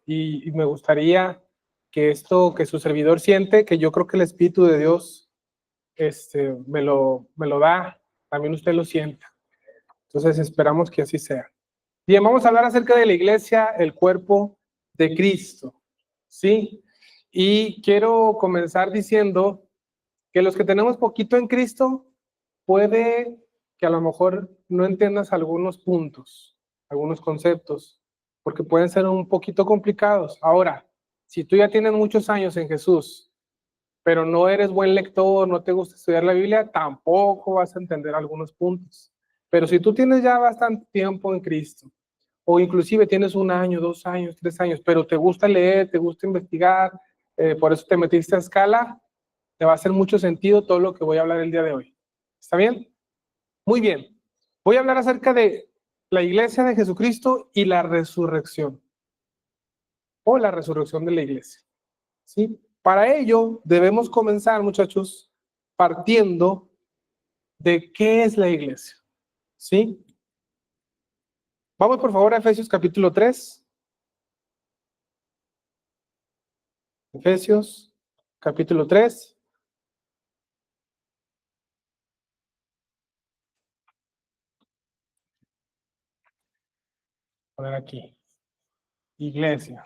y me gustaría que esto que su servidor siente, que yo creo que el Espíritu de Dios me lo da, también usted lo sienta. Entonces esperamos que así sea. Bien, vamos a hablar acerca de la iglesia, el cuerpo de Cristo, ¿sí? Y quiero comenzar diciendo que los que tenemos poquito en Cristo, puede que a lo mejor no entiendas algunos puntos, algunos conceptos, porque pueden ser un poquito complicados. Ahora, si tú ya tienes muchos años en Jesús, pero no eres buen lector, no te gusta estudiar la Biblia, tampoco vas a entender algunos puntos. Pero si tú tienes ya bastante tiempo en Cristo, o inclusive tienes 1 año, 2 años, 3 años, pero te gusta leer, te gusta investigar, por eso te metiste a escala, te va a hacer mucho sentido todo lo que voy a hablar el día de hoy. ¿Está bien? Muy bien. Voy a hablar acerca de la iglesia de Jesucristo y la resurrección, o la resurrección de la iglesia, ¿sí? Para ello debemos comenzar, muchachos, partiendo de qué es la iglesia, ¿sí? Vamos por favor a Efesios capítulo 3. Efesios capítulo 3. Poner aquí, iglesia.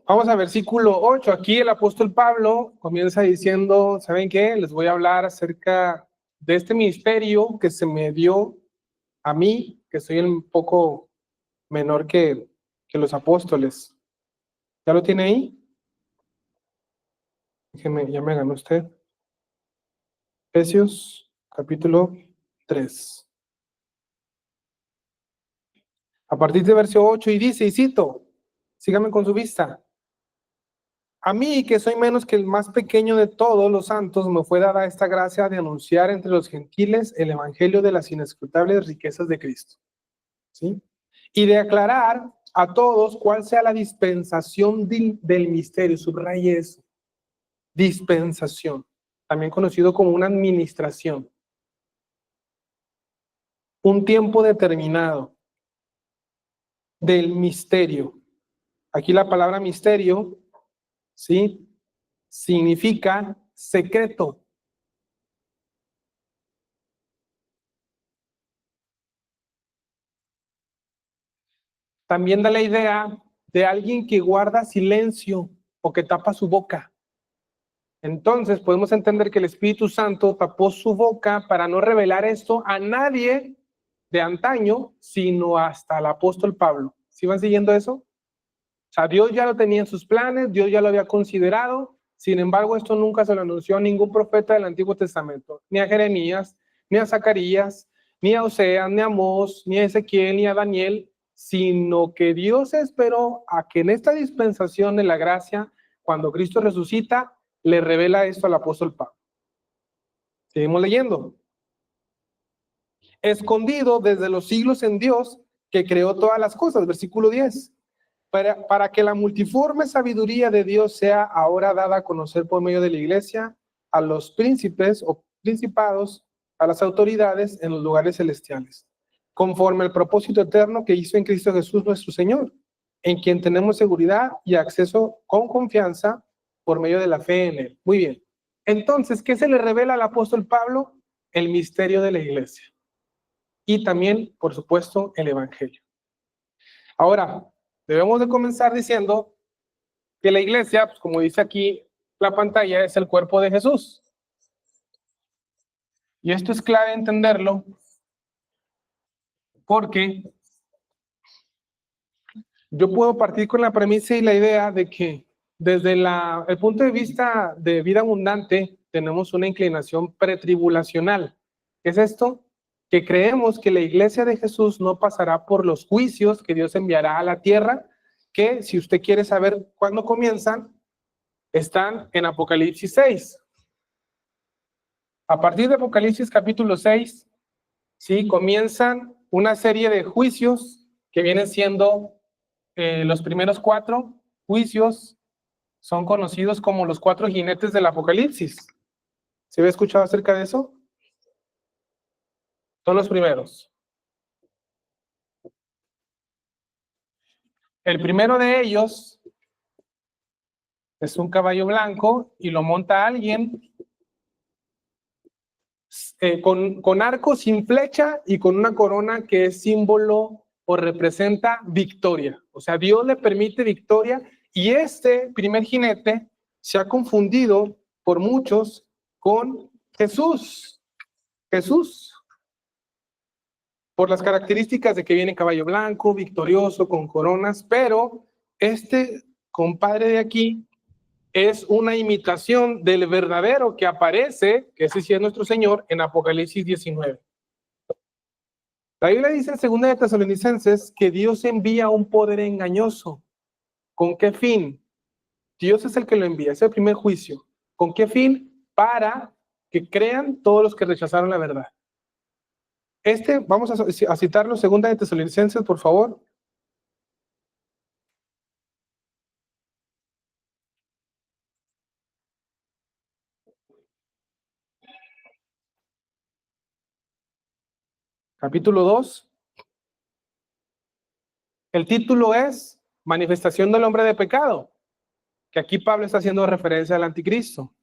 Vamos a versículo 8. Aquí el apóstol Pablo comienza diciendo, ¿saben qué? Les voy a hablar acerca de este ministerio que se me dio a mí, que soy un poco menor que los apóstoles. ¿Ya lo tiene ahí? Déjeme, ya me ganó usted. Efesios capítulo 3. A partir de verso 8 y dice, y cito, síganme con su vista. A mí, que soy menos que el más pequeño de todos los santos, me fue dada esta gracia de anunciar entre los gentiles el evangelio de las inescrutables riquezas de Cristo, ¿sí? Y de aclarar a todos cuál sea la dispensación del misterio, subraye eso, dispensación, también conocido como una administración, un tiempo determinado del misterio. Aquí la palabra misterio, ¿sí? Significa secreto. También da la idea de alguien que guarda silencio o que tapa su boca. Entonces podemos entender que el Espíritu Santo tapó su boca para no revelar esto a nadie de antaño, sino hasta el apóstol Pablo. ¿Sí van siguiendo eso? O sea, Dios ya lo tenía en sus planes, Dios ya lo había considerado, sin embargo esto nunca se lo anunció a ningún profeta del Antiguo Testamento, ni a Jeremías, ni a Zacarías, ni a Oseas, ni a Amós, ni a Ezequiel, ni a Daniel, sino que Dios esperó a que en esta dispensación de la gracia, cuando Cristo resucita, le revela esto al apóstol Pablo. Seguimos leyendo. Escondido desde los siglos en Dios, que creó todas las cosas, versículo 10. Para que la multiforme sabiduría de Dios sea ahora dada a conocer por medio de la iglesia a los príncipes o principados, a las autoridades en los lugares celestiales, conforme al propósito eterno que hizo en Cristo Jesús nuestro Señor, en quien tenemos seguridad y acceso con confianza por medio de la fe en Él. Muy bien. Entonces, ¿qué se le revela al apóstol Pablo? El misterio de la iglesia. Y también, por supuesto, el evangelio. Ahora, debemos de comenzar diciendo que la iglesia, pues como dice aquí la pantalla, es el cuerpo de Jesús. Y esto es clave entenderlo porque yo puedo partir con la premisa y la idea de que desde el punto de vista de vida abundante tenemos una inclinación pretribulacional. ¿Qué es esto? Que creemos que la iglesia de Jesús no pasará por los juicios que Dios enviará a la tierra, que si usted quiere saber cuándo comienzan, están en Apocalipsis 6. A partir de Apocalipsis capítulo 6, ¿sí? Comienzan una serie de juicios que vienen siendo los primeros 4 juicios, son conocidos como los 4 jinetes del Apocalipsis. ¿Se había escuchado acerca de eso? Son los primeros. El primero de ellos es un caballo blanco y lo monta alguien con arco sin flecha y con una corona que es símbolo o representa victoria. O sea, Dios le permite victoria y este primer jinete se ha confundido por muchos con Jesús. Jesús, por las características de que viene caballo blanco, victorioso, con coronas, pero este compadre de aquí es una imitación del verdadero que aparece, que ese sí es nuestro Señor, en Apocalipsis 19. La Biblia dice en 2 de Tesalonicenses que Dios envía un poder engañoso. ¿Con qué fin? Dios es el que lo envía, es el primer juicio. ¿Con qué fin? Para que crean todos los que rechazaron la verdad. Vamos a citarlo, 2 de Tesalonicenses, por favor. Capítulo 2. El título es Manifestación del hombre de pecado, que aquí Pablo está haciendo referencia al anticristo.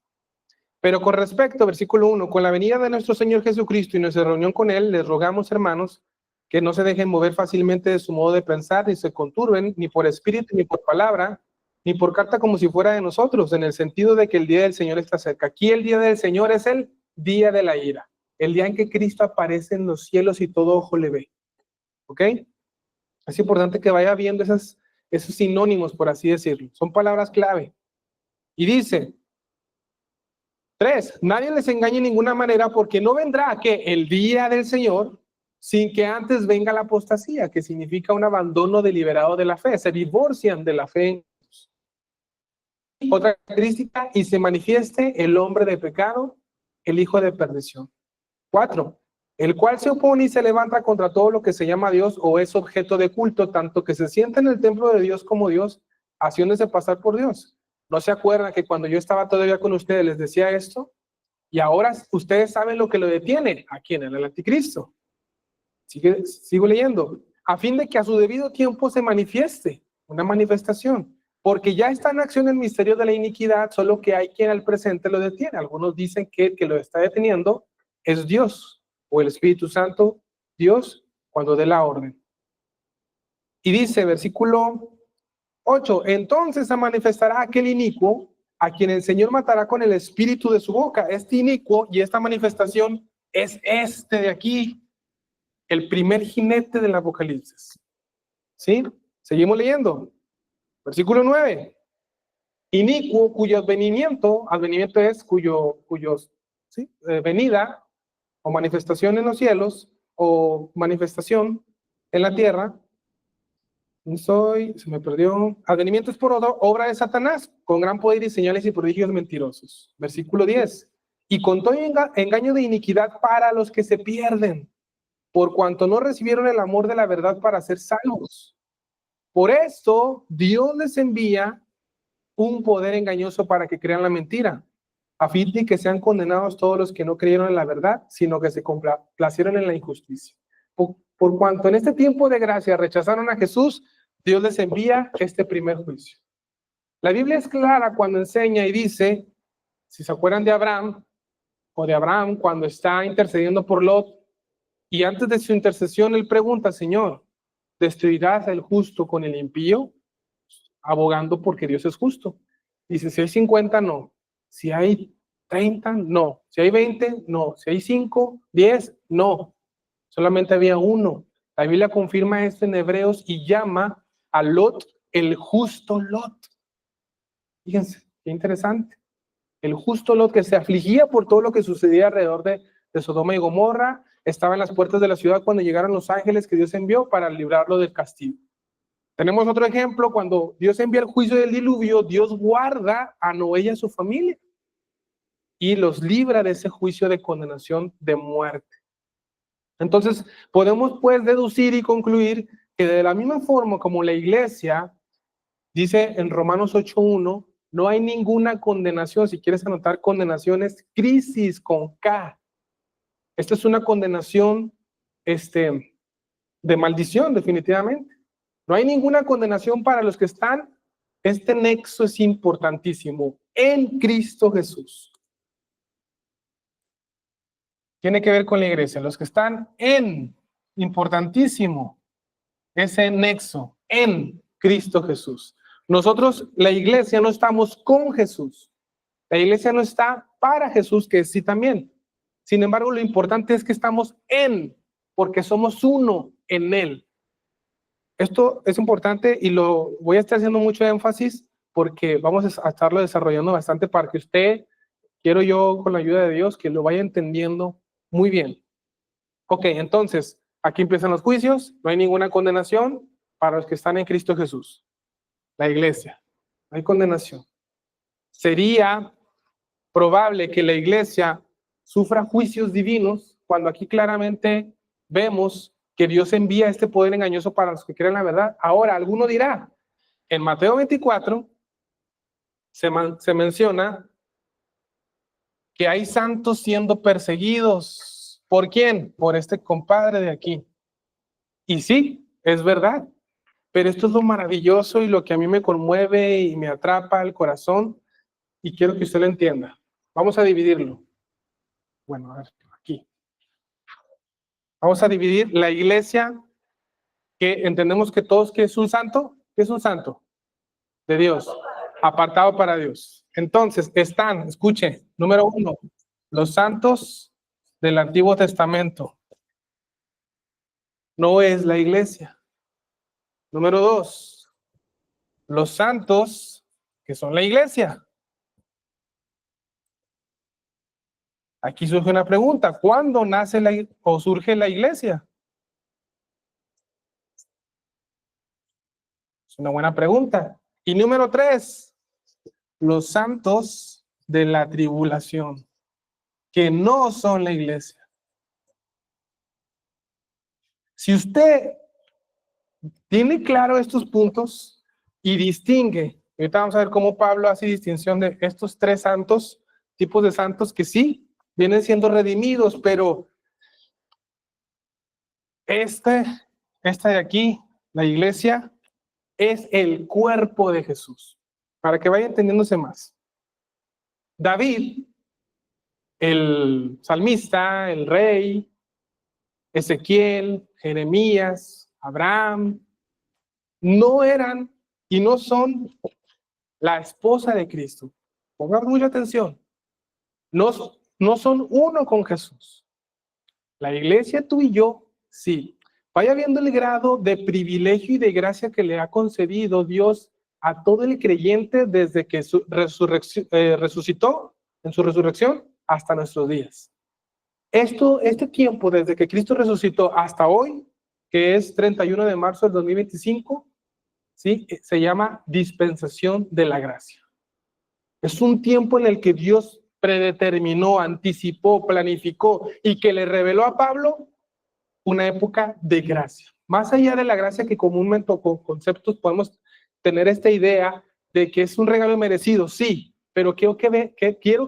Pero con respecto, versículo 1, con la venida de nuestro Señor Jesucristo y nuestra reunión con Él, les rogamos, hermanos, que no se dejen mover fácilmente de su modo de pensar, ni se conturben, ni por espíritu, ni por palabra, ni por carta como si fuera de nosotros, en el sentido de que el día del Señor está cerca. Aquí el día del Señor es el día de la ira, el día en que Cristo aparece en los cielos y todo ojo le ve. ¿Ok? Es importante que vaya viendo esos sinónimos, por así decirlo. Son palabras clave. Y dice, 3, nadie les engañe de ninguna manera porque no vendrá que el día del Señor sin que antes venga la apostasía, que significa un abandono deliberado de la fe. Se divorcian de la fe. Otra característica, y se manifieste el hombre de pecado, el hijo de perdición. 4, el cual se opone y se levanta contra todo lo que se llama Dios o es objeto de culto, tanto que se sienta en el templo de Dios como Dios, haciéndose pasar por Dios. ¿No se acuerdan que cuando yo estaba todavía con ustedes les decía esto? Y ahora ustedes saben lo que lo detiene. ¿A quién? En el anticristo. Sigo leyendo. A fin de que a su debido tiempo se manifieste, una manifestación. Porque ya está en acción el misterio de la iniquidad, solo que hay quien al presente lo detiene. Algunos dicen que el que lo está deteniendo es Dios o el Espíritu Santo, Dios, cuando dé la orden. Y dice, versículo 8, entonces se manifestará aquel inicuo a quien el Señor matará con el espíritu de su boca. Este inicuo y esta manifestación es este de aquí, el primer jinete del Apocalipsis. ¿Sí? Seguimos leyendo. Versículo 9. Inicuo cuyo advenimiento es cuyos ¿sí? Venida o manifestación en los cielos o manifestación en la tierra. Se me perdió. Advenimiento es por obra de Satanás, con gran poder y señales y prodigios mentirosos. Versículo 10. Y con todo engaño de iniquidad para los que se pierden, por cuanto no recibieron el amor de la verdad para ser salvos. Por esto, Dios les envía un poder engañoso para que crean la mentira, a fin de que sean condenados todos los que no creyeron en la verdad, sino que se complacieron en la injusticia. Por cuanto en este tiempo de gracia rechazaron a Jesús, Dios les envía este primer juicio. La Biblia es clara cuando enseña y dice, si se acuerdan de Abraham cuando está intercediendo por Lot, y antes de su intercesión él pregunta, Señor, ¿destruirás al justo con el impío? Abogando porque Dios es justo. Dice, si hay 50, no. Si hay 30, no. Si hay 20, no. Si hay 5, 10, no. Solamente había uno. La Biblia confirma esto en Hebreos y llama a Lot el justo Lot. Fíjense, qué interesante. El justo Lot que se afligía por todo lo que sucedía alrededor de Sodoma y Gomorra, estaba en las puertas de la ciudad cuando llegaron los ángeles que Dios envió para librarlo del castigo. Tenemos otro ejemplo, cuando Dios envía el juicio del diluvio, Dios guarda a Noé y a su familia y los libra de ese juicio de condenación de muerte. Entonces, podemos pues deducir y concluir que de la misma forma como la iglesia dice en Romanos 8:1, no hay ninguna condenación. Si quieres anotar condenaciones, crisis con K. Esta es una condenación de maldición, definitivamente. No hay ninguna condenación para los que están. Este nexo es importantísimo. En Cristo Jesús. Tiene que ver con la iglesia. Los que están en, importantísimo, ese nexo, en Cristo Jesús. Nosotros, la iglesia, no estamos con Jesús. La iglesia no está para Jesús, que sí también. Sin embargo, lo importante es que estamos en, porque somos uno en Él. Esto es importante y lo voy a estar haciendo mucho énfasis porque vamos a estarlo desarrollando bastante para que usted, quiero yo con la ayuda de Dios, que lo vaya entendiendo muy bien. Ok, entonces, aquí empiezan los juicios, no hay ninguna condenación para los que están en Cristo Jesús. La iglesia, no hay condenación. Sería probable que la iglesia sufra juicios divinos cuando aquí claramente vemos que Dios envía este poder engañoso para los que creen la verdad. Ahora, alguno dirá, en Mateo 24 se menciona que hay santos siendo perseguidos. ¿Por quién? Por este compadre de aquí. Y sí, es verdad, pero esto es lo maravilloso y lo que a mí me conmueve y me atrapa el corazón y quiero que usted lo entienda. Vamos a dividirlo. Bueno, a ver, aquí. Vamos a dividir la iglesia, que entendemos que todos que es un santo. ¿Qué es un santo? De Dios, apartado para Dios. Entonces, están, escuche, número 1, los santos del Antiguo Testamento. No es la iglesia. Número 2, los santos que son la iglesia. Aquí surge una pregunta, ¿cuándo nace o surge la iglesia? Es una buena pregunta. Y número 3, los santos de la tribulación, que no son la iglesia. Si usted tiene claro estos puntos y distingue, ahorita vamos a ver cómo Pablo hace distinción de estos 3 santos, tipos de santos que sí vienen siendo redimidos, pero esta de aquí, la iglesia, es el cuerpo de Jesús. Para que vaya entendiéndose más. David, el salmista, el rey, Ezequiel, Jeremías, Abraham, no eran y no son la esposa de Cristo. Pongan mucha atención. No son uno con Jesús. La iglesia, tú y yo, sí. Vaya viendo el grado de privilegio y de gracia que le ha concedido Dios a todo el creyente desde que resucitó en su resurrección hasta nuestros días. Este tiempo, desde que Cristo resucitó hasta hoy, que es 31 de marzo del 2025, ¿sí? Se llama dispensación de la gracia. Es un tiempo en el que Dios predeterminó, anticipó, planificó y que le reveló a Pablo una época de gracia. Más allá de la gracia que comúnmente con conceptos podemos tener esta idea de que es un regalo merecido, sí, pero quiero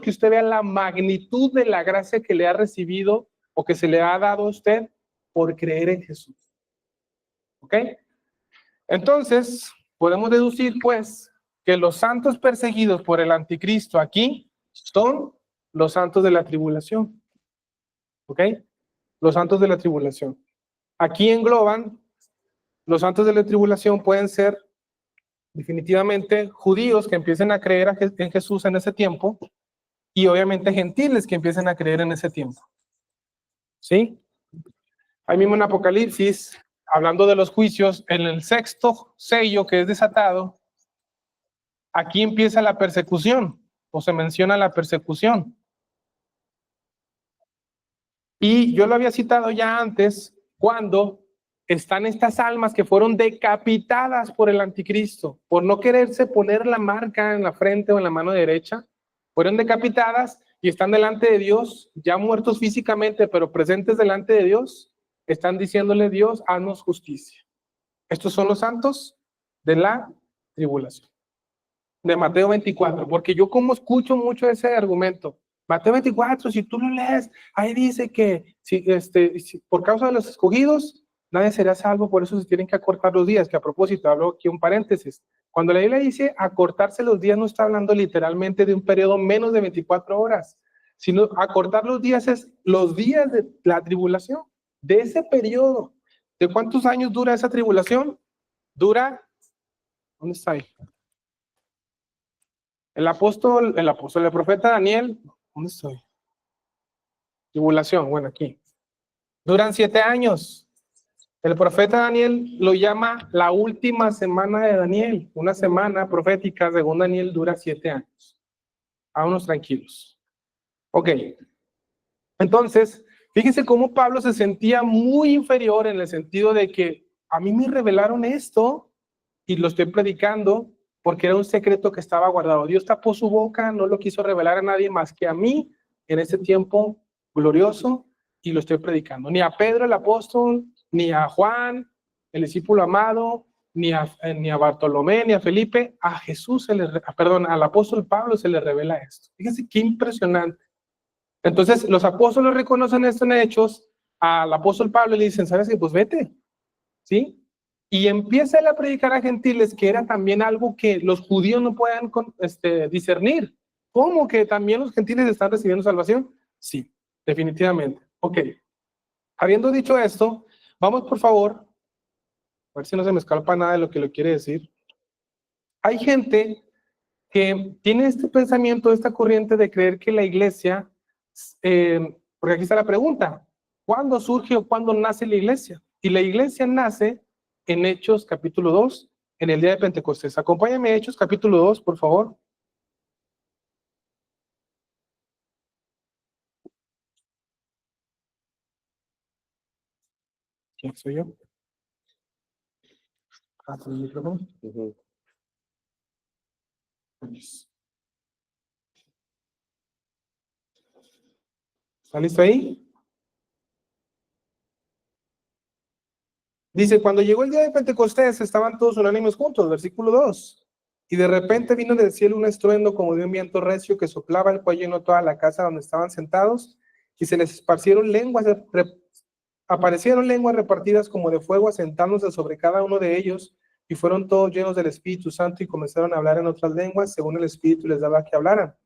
que usted vea la magnitud de la gracia que le ha recibido o que se le ha dado a usted por creer en Jesús. ¿Ok? Entonces, podemos deducir, pues, que los santos perseguidos por el anticristo aquí son los santos de la tribulación. ¿Ok? Los santos de la tribulación. Aquí engloban, los santos de la tribulación pueden ser definitivamente judíos que empiecen a creer en Jesús en ese tiempo y obviamente gentiles que empiecen a creer en ese tiempo. ¿Sí? Ahí mismo en Apocalipsis, hablando de los juicios, en el 6º sello que es desatado, aquí empieza la persecución, o se menciona la persecución. Y yo lo había citado ya antes, cuando están estas almas que fueron decapitadas por el anticristo, por no quererse poner la marca en la frente o en la mano derecha, fueron decapitadas y están delante de Dios, ya muertos físicamente, pero presentes delante de Dios, están diciéndole: Dios, haznos justicia. Estos son los santos de la tribulación. De Mateo 24, porque yo como escucho mucho ese argumento, Mateo 24, si tú lo lees, ahí dice que si por causa de los escogidos, nadie será salvo, por eso se tienen que acortar los días, que a propósito, hablo aquí un paréntesis. Cuando la Biblia dice acortarse los días, no está hablando literalmente de un periodo menos de 24 horas, sino acortar los días es los días de la tribulación, de ese periodo. ¿De cuántos años dura esa tribulación? Dura, ¿dónde está ahí? El profeta Daniel, ¿dónde estoy? Tribulación, bueno, aquí. Duran 7 años. El profeta Daniel lo llama la última semana de Daniel. Una semana profética, según Daniel, dura 7 años. Vámonos tranquilos. Ok. Entonces, fíjense cómo Pablo se sentía muy inferior en el sentido de que a mí me revelaron esto y lo estoy predicando porque era un secreto que estaba guardado. Dios tapó su boca, no lo quiso revelar a nadie más que a mí en este tiempo glorioso y lo estoy predicando. Ni a Pedro el apóstol, ni a Juan, el discípulo amado, ni a Bartolomé, ni a Felipe, a Jesús, al apóstol Pablo se le revela esto. Fíjense qué impresionante. Entonces, los apóstoles reconocen esto en Hechos, al apóstol Pablo le dicen, ¿sabes qué? Pues vete, ¿sí? Y empieza él a predicar a gentiles, que era también algo que los judíos no pueden discernir. ¿Cómo que también los gentiles están recibiendo salvación? Sí, definitivamente. Ok. Habiendo dicho esto, vamos por favor, a ver si no se me escapa nada de lo que lo quiere decir. Hay gente que tiene este pensamiento, esta corriente de creer que la iglesia, porque aquí está la pregunta, ¿cuándo surge o cuándo nace la iglesia? Y la iglesia nace en Hechos capítulo 2, en el día de Pentecostés. Acompáñame a Hechos capítulo 2, por favor. ¿Quién soy yo? ¿El micrófono? ¿Está listo ahí? Dice, cuando llegó el día de Pentecostés, estaban todos unánimes juntos, versículo 2. Y de repente vino del cielo un estruendo como de un viento recio que soplaba, el cual llenó toda la casa donde estaban sentados, y se les esparcieron lenguas, aparecieron lenguas repartidas como de fuego, asentándose sobre cada uno de ellos, y fueron todos llenos del Espíritu Santo y comenzaron a hablar en otras lenguas, según el Espíritu les daba que hablaran.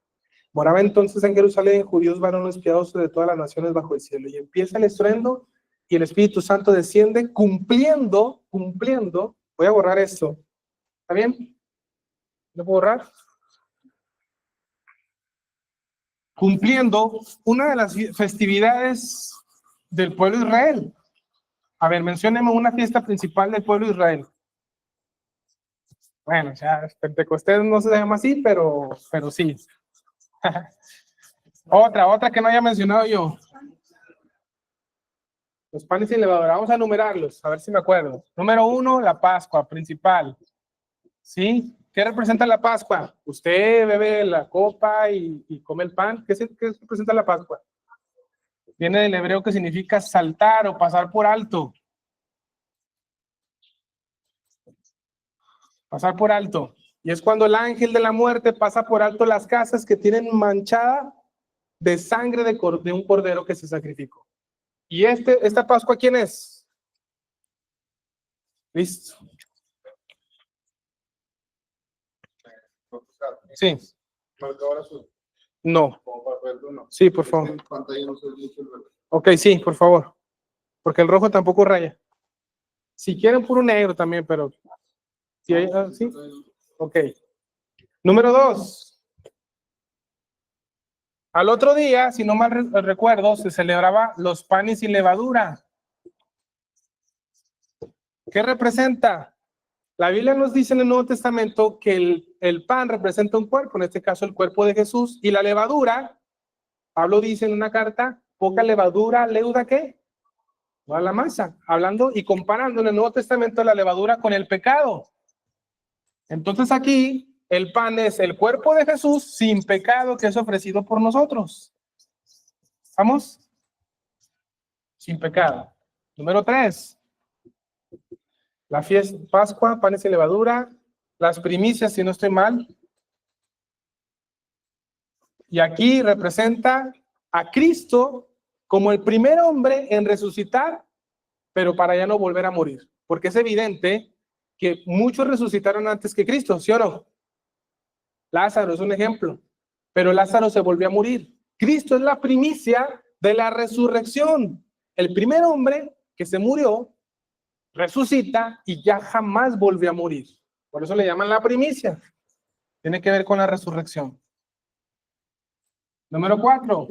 Moraba entonces en Jerusalén judíos varones piadosos de todas las naciones bajo el cielo. Y empieza el estruendo y el Espíritu Santo desciende cumpliendo, voy a borrar esto. ¿Está bien? ¿Lo puedo borrar? Cumpliendo una de las festividades del pueblo de Israel. A ver, mencióneme una fiesta principal del pueblo de Israel. Bueno, ya Pentecostés no se llama así, pero sí. Otra que no haya mencionado yo. Los panes sin levadura, vamos a numerarlos, a ver si me acuerdo. Número 1, la Pascua principal. ¿Sí? ¿Qué representa la Pascua? Usted bebe la copa y come el pan. ¿Qué representa la Pascua? Viene del hebreo que significa saltar o pasar por alto. Pasar por alto. Y es cuando el ángel de la muerte pasa por alto las casas que tienen manchada de sangre de un cordero que se sacrificó. ¿Y esta Pascua quién es? Listo. Sí. No. Sí, por favor. Ok, sí, por favor. Porque el rojo tampoco raya. Si quieren puro negro también, pero... ¿Sí? ¿Sí? Ok. Número 2. Al otro día, si no mal recuerdo, se celebraba los panes sin levadura. ¿Qué representa? La Biblia nos dice en el Nuevo Testamento que el pan representa un cuerpo, en este caso el cuerpo de Jesús, y la levadura, Pablo dice en una carta, poca levadura, leuda, ¿qué? No a la masa, hablando y comparando en el Nuevo Testamento la levadura con el pecado. Entonces aquí el pan es el cuerpo de Jesús sin pecado que es ofrecido por nosotros. ¿Estamos? Sin pecado. Número 3. La fiesta, Pascua, panes y levadura, las primicias, si no estoy mal. Y aquí representa a Cristo como el primer hombre en resucitar, pero para ya no volver a morir. Porque es evidente que muchos resucitaron antes que Cristo, ¿sí o no? Lázaro es un ejemplo, pero Lázaro se volvió a morir. Cristo es la primicia de la resurrección. El primer hombre que se murió, resucita y ya jamás volvió a morir. Por eso le llaman la primicia. Tiene que ver con la resurrección. Número 4.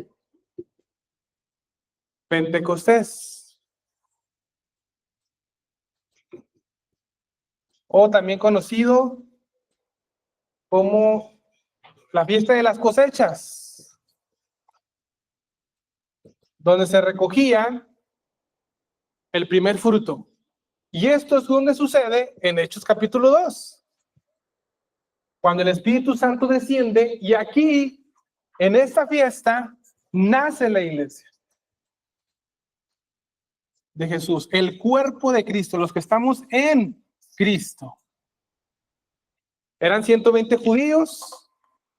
Pentecostés. O también conocido como la fiesta de las cosechas, donde se recogía el primer fruto. Y esto es donde sucede en Hechos capítulo 2, cuando el Espíritu Santo desciende, y aquí, en esta fiesta, nace la iglesia de Jesús, el cuerpo de Cristo, los que estamos en Cristo. Eran 120 judíos,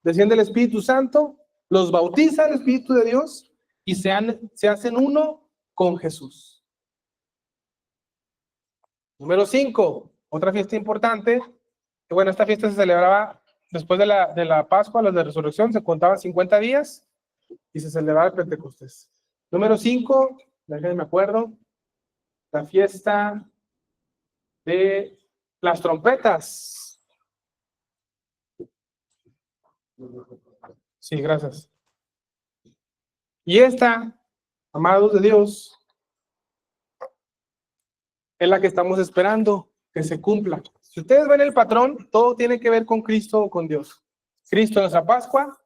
desciende el Espíritu Santo, los bautiza el Espíritu de Dios y se hacen uno con Jesús. Número 5, otra fiesta importante. Bueno, esta fiesta se celebraba después de la Pascua, la de Resurrección, se contaban 50 días y se celebraba el Pentecostés. Número 5, déjenme me acuerdo, la fiesta de las trompetas. Sí, gracias. Y esta, amados de Dios, es la que estamos esperando que se cumpla. Si ustedes ven el patrón, todo tiene que ver con Cristo o con Dios. Cristo en nuestra Pascua.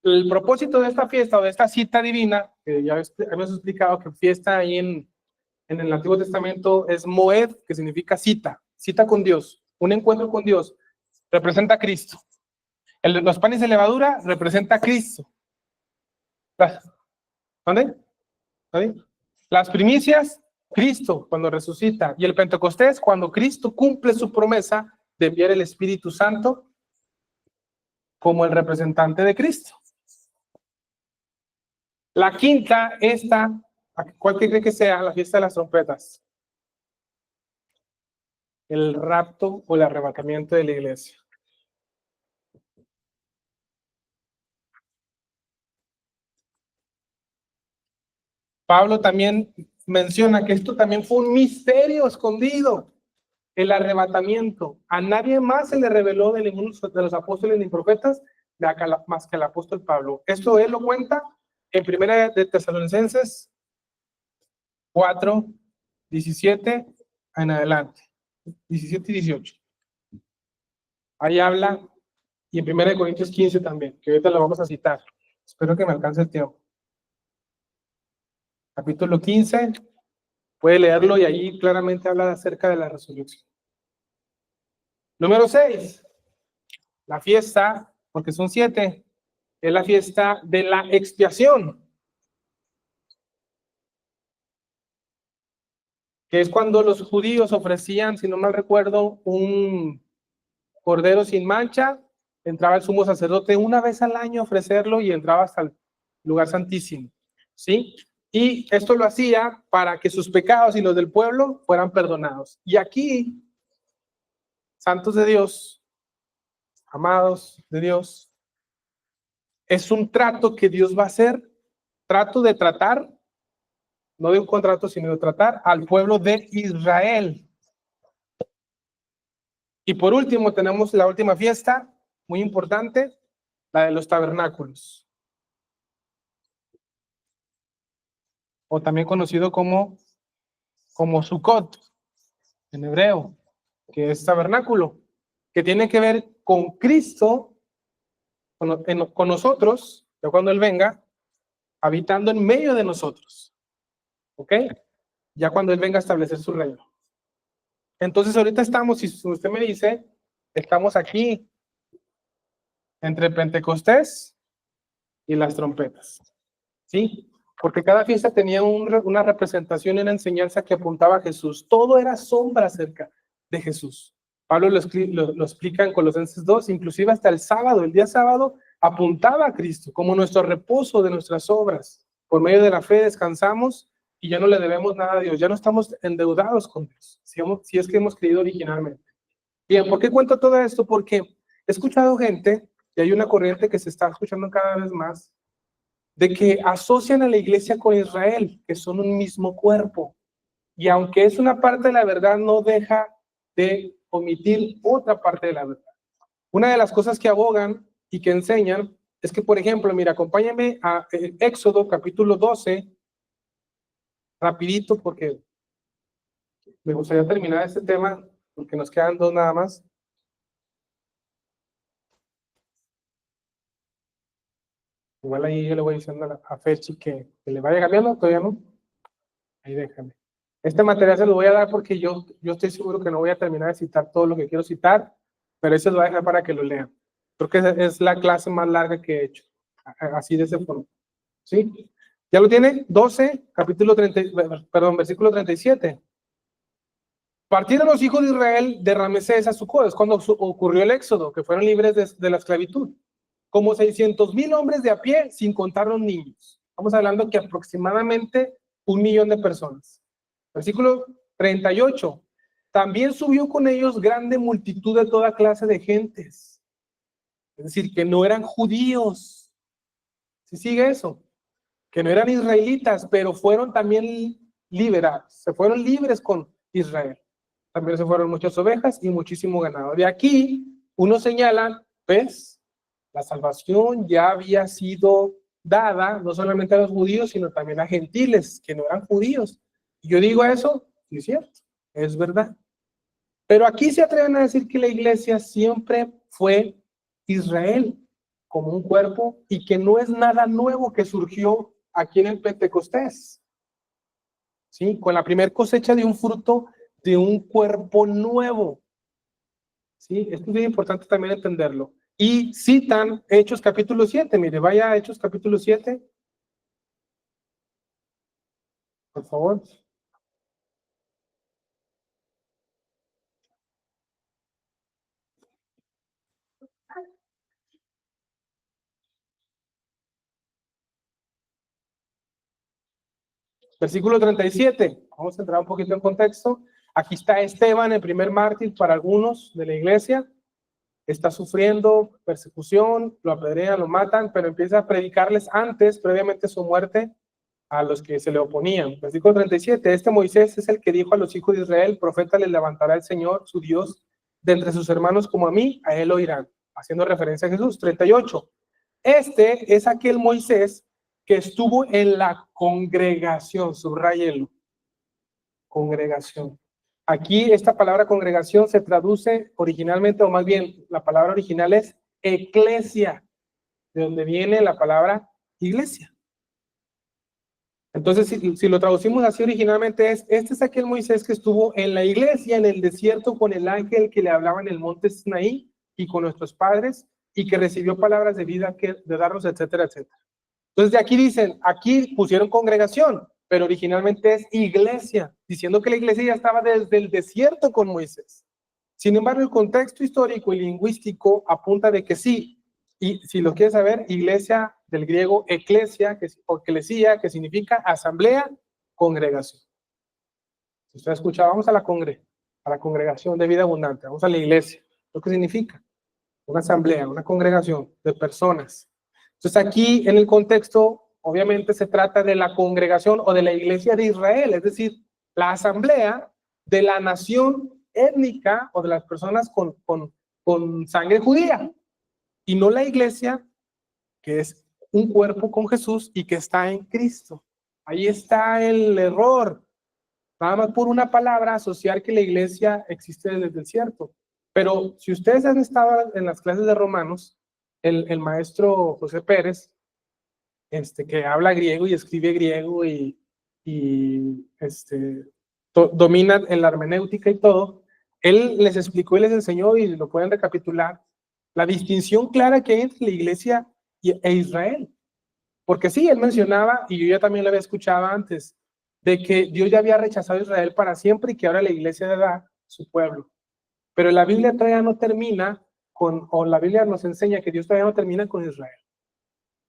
El propósito de esta fiesta o de esta cita divina, que ya hemos explicado que fiesta ahí en el Antiguo Testamento es Moed, que significa cita, cita con Dios, un encuentro con Dios, representa a Cristo. Los panes de levadura representa a Cristo. ¿Dónde? ¿Dónde? Las primicias, Cristo cuando resucita, y el Pentecostés cuando Cristo cumple su promesa de enviar el Espíritu Santo como el representante de Cristo. La quinta, esta, ¿cuál cree que sea? La fiesta de las trompetas. El rapto o el arrebatamiento de la iglesia. Pablo también menciona que esto también fue un misterio escondido, el arrebatamiento. A nadie más se le reveló de ninguno de los apóstoles ni profetas más que al apóstol Pablo. Esto él lo cuenta en Primera de Tesalonicenses 4, 17 en adelante, 17 y 18. Ahí habla, y en Primera de Corintios 15 también, que ahorita lo vamos a citar. Espero que me alcance el tiempo. Capítulo 15, puede leerlo y ahí claramente habla acerca de la resurrección. Número 6, la fiesta, porque son 7, es la fiesta de la expiación, que es cuando los judíos ofrecían, si no mal recuerdo, un cordero sin mancha, entraba el sumo sacerdote una vez al año a ofrecerlo y entraba hasta el lugar santísimo, ¿sí? Y esto lo hacía para que sus pecados y los del pueblo fueran perdonados. Y aquí, santos de Dios, amados de Dios, es un trato que Dios va a hacer, trato de tratar, no de un contrato, sino de tratar al pueblo de Israel. Y por último tenemos la última fiesta, muy importante, la de los tabernáculos, o también conocido como Sukkot, en hebreo, que es tabernáculo, que tiene que ver con Cristo, con nosotros, ya cuando Él venga, habitando en medio de nosotros, ¿ok? Ya cuando Él venga a establecer su reino. Entonces ahorita estamos, si usted me dice, estamos aquí, entre Pentecostés y las trompetas, ¿sí? Porque cada fiesta tenía una representación y una enseñanza que apuntaba a Jesús. Todo era sombra acerca de Jesús. Pablo lo explica en Colosenses 2, inclusive hasta el sábado, el día sábado, apuntaba a Cristo como nuestro reposo de nuestras obras. Por medio de la fe descansamos y ya no le debemos nada a Dios, ya no estamos endeudados con Dios, si es que hemos creído originalmente. Bien, ¿por qué cuento todo esto? Porque he escuchado gente, y hay una corriente que se está escuchando cada vez más, de que asocian a la iglesia con Israel, que son un mismo cuerpo. Y aunque es una parte de la verdad, no deja de omitir otra parte de la verdad. Una de las cosas que abogan y que enseñan es que, por ejemplo, mira, acompáñame a Éxodo capítulo 12, rapidito, porque me gustaría terminar este tema, porque nos quedan dos nada más. Igual ahí yo le voy diciendo a Fechi que le vaya cambiando, todavía no. Ahí déjame. Este material se lo voy a dar porque yo estoy seguro que no voy a terminar de citar todo lo que quiero citar, pero ese lo voy a dejar para que lo lean. Creo que es la clase más larga que he hecho, así de ese forma. ¿Sí? ¿Ya lo tiene? 12, capítulo 30, perdón, versículo 37. Partieron los hijos de Israel de Ramesés a Sucot, es cuando ocurrió el éxodo, que fueron libres de la esclavitud. Como 600,000 hombres de a pie, sin contar los niños. Estamos hablando que aproximadamente 1,000,000 de personas. Versículo 38. También subió con ellos grande multitud de toda clase de gentes. Es decir, que no eran judíos. ¿Sí sigue eso? Que no eran israelitas, pero fueron también liberados. Se fueron libres con Israel. También se fueron muchas ovejas y muchísimo ganado. De aquí, uno señala, ¿ves? La salvación ya había sido dada no solamente a los judíos, sino también a gentiles que no eran judíos. Y yo digo eso, sí es cierto, es verdad. Pero aquí se atreven a decir que la iglesia siempre fue Israel como un cuerpo y que no es nada nuevo que surgió aquí en el Pentecostés. ¿Sí? Con la primera cosecha de un fruto de un cuerpo nuevo. ¿Sí? Esto es bien importante también entenderlo. Y citan Hechos capítulo 7. Mire, vaya a Hechos capítulo 7. Por favor. Versículo 37. Vamos a entrar un poquito en contexto. Aquí está Esteban, el primer mártir para algunos de la iglesia. Está sufriendo persecución, lo apedrean, lo matan, pero empieza a predicarles antes, previamente su muerte, a los que se le oponían. Versículo 37. Este Moisés es el que dijo a los hijos de Israel: profeta les levantará el Señor, su Dios, de entre sus hermanos como a mí, a él oirán. Haciendo referencia a Jesús. 38. Este es aquel Moisés que estuvo en la congregación, subrayelo, congregación. Aquí esta palabra congregación se traduce originalmente, o más bien la palabra original es eclesia, de donde viene la palabra iglesia. Entonces, si lo traducimos así originalmente este es aquel Moisés que estuvo en la iglesia, en el desierto, con el ángel que le hablaba en el monte Sinaí y con nuestros padres, y que recibió palabras de vida de darnos, etcétera, etcétera. Entonces, de aquí dicen, aquí pusieron congregación, pero originalmente es iglesia, diciendo que la iglesia ya estaba desde el desierto con Moisés. Sin embargo, el contexto histórico y lingüístico apunta de que sí, y si lo quieres saber, iglesia del griego eclesia, o eclesía, que significa asamblea, congregación. Si usted escucha, vamos a la congregación de vida abundante, vamos a la iglesia. ¿Lo que significa? Una asamblea, una congregación de personas. Entonces aquí en el contexto, obviamente se trata de la congregación o de la iglesia de Israel, es decir, la asamblea de la nación étnica o de las personas con sangre judía, y no la iglesia que es un cuerpo con Jesús y que está en Cristo. Ahí está el error. Nada más por una palabra asociar que la iglesia existe desde el desierto. Pero si ustedes han estado en las clases de Romanos, el maestro José Pérez, que habla griego y escribe griego y domina en la hermenéutica y todo, él les explicó y les enseñó, y lo pueden recapitular, la distinción clara que hay entre la iglesia e Israel. Porque sí, él mencionaba, y yo ya también lo había escuchado antes, de que Dios ya había rechazado a Israel para siempre y que ahora la iglesia era su pueblo. Pero la Biblia todavía no termina o la Biblia nos enseña que Dios todavía no termina con Israel.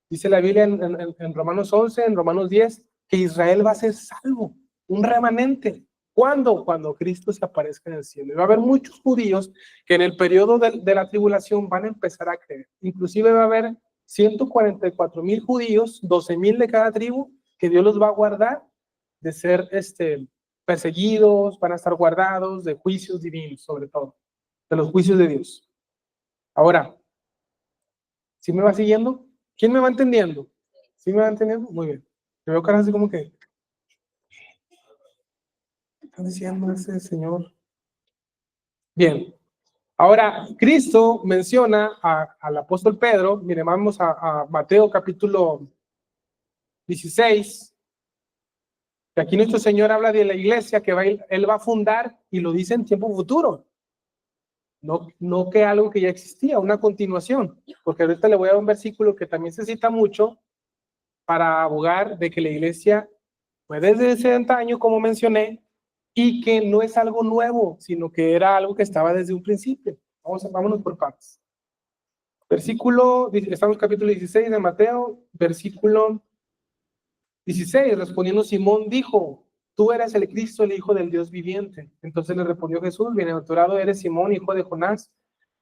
Dice la Biblia en Romanos 11, en Romanos 10, que Israel va a ser salvo, un remanente. ¿Cuándo? Cuando Cristo se aparezca en el cielo. Y va a haber muchos judíos que en el periodo de la tribulación van a empezar a creer. Inclusive va a haber 144,000 judíos, 12,000 de cada tribu, que Dios los va a guardar de ser perseguidos, van a estar guardados de juicios divinos, sobre todo, de los juicios de Dios. Ahora, ¿sí me va siguiendo? ¿Quién me va entendiendo? ¿Sí me va entendiendo? Muy bien. Me veo caras así como que, ¿qué está diciendo ese señor? Bien. Ahora, Cristo menciona al apóstol Pedro. Mire, vamos a Mateo capítulo 16. Que aquí nuestro Señor habla de la iglesia que Él va a fundar, y lo dice en tiempo futuro. No que algo que ya existía, una continuación. Porque ahorita le voy a dar un versículo que también se cita mucho para abogar de que la iglesia fue desde ese antaño, como mencioné, y que no es algo nuevo, sino que era algo que estaba desde un principio. Vámonos por partes. Estamos en capítulo 16 de Mateo, versículo 16. Respondiendo Simón dijo: tú eres el Cristo, el Hijo del Dios viviente. Entonces le respondió Jesús: bienaventurado eres Simón, hijo de Jonás,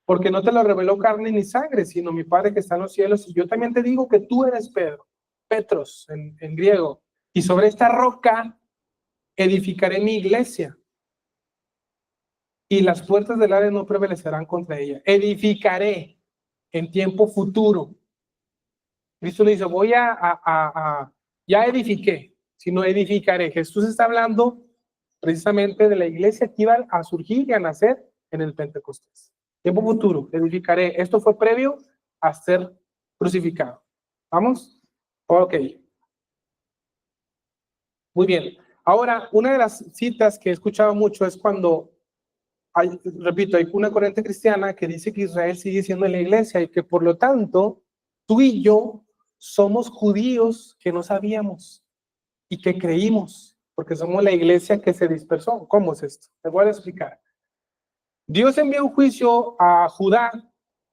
porque no te lo reveló carne ni sangre, sino mi Padre que está en los cielos. Y yo también te digo que tú eres Pedro, Petros en griego, y sobre esta roca edificaré mi iglesia, y las puertas del Hades no prevalecerán contra ella. Edificaré en tiempo futuro. Cristo le dice: ya edifiqué, sino edificaré. Jesús está hablando precisamente de la iglesia que iba a surgir y a nacer en el Pentecostés. Tiempo futuro, edificaré. Esto fue previo a ser crucificado. ¿Vamos? Ok. Muy bien. Ahora, una de las citas que he escuchado mucho es cuando repito, hay una corriente cristiana que dice que Israel sigue siendo la iglesia y que por lo tanto tú y yo somos judíos que no sabíamos y que creímos, porque somos la iglesia que se dispersó. ¿Cómo es esto? Te voy a explicar. Dios envía un juicio a Judá,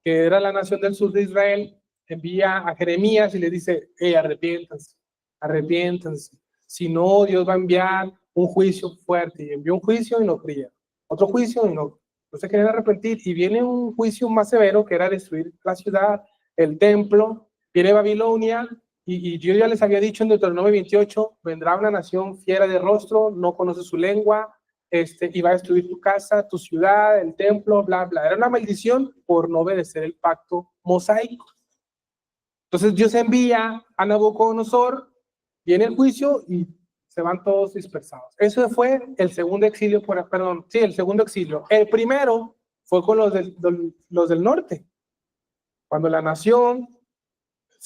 que era la nación del sur de Israel, envía a Jeremías y le dice: arrepiéntanse, arrepiéntanse. Si no, Dios va a enviar un juicio fuerte. Y envió un juicio y no creyeron. Otro juicio y no se querían arrepentir. Y viene un juicio más severo, que era destruir la ciudad, el templo. Viene Babilonia, y Dios ya les había dicho en Deuteronomio 28, vendrá una nación fiera de rostro, no conoce su lengua, y va a destruir tu casa, tu ciudad, el templo, bla, bla. Era una maldición por no obedecer el pacto mosaico. Entonces Dios envía a Nabucodonosor, viene el juicio y se van todos dispersados. Eso fue el segundo exilio, el segundo exilio. El primero fue con los del norte. Cuando la nación,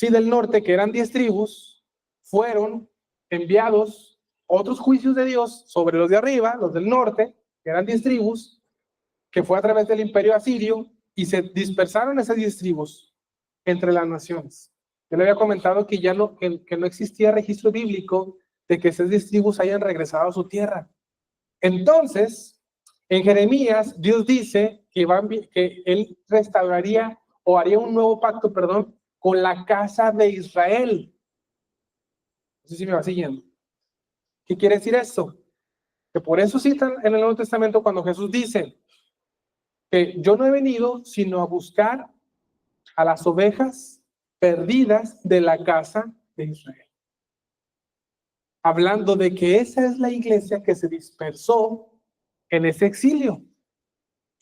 del norte, que eran 10 tribus, fueron enviados otros juicios de Dios sobre los de arriba, los del norte, que eran 10 tribus, que fue a través del imperio asirio, y se dispersaron esas 10 tribus entre las naciones. Yo le había comentado que ya no existía registro bíblico de que esas 10 tribus hayan regresado a su tierra. Entonces, en Jeremías, Dios dice que él restauraría o haría un nuevo pacto, con la casa de Israel. No sé si me va siguiendo. ¿Qué quiere decir esto? Que por eso citan en el Nuevo Testamento cuando Jesús dice que yo no he venido sino a buscar a las ovejas perdidas de la casa de Israel. Hablando de que esa es la iglesia que se dispersó en ese exilio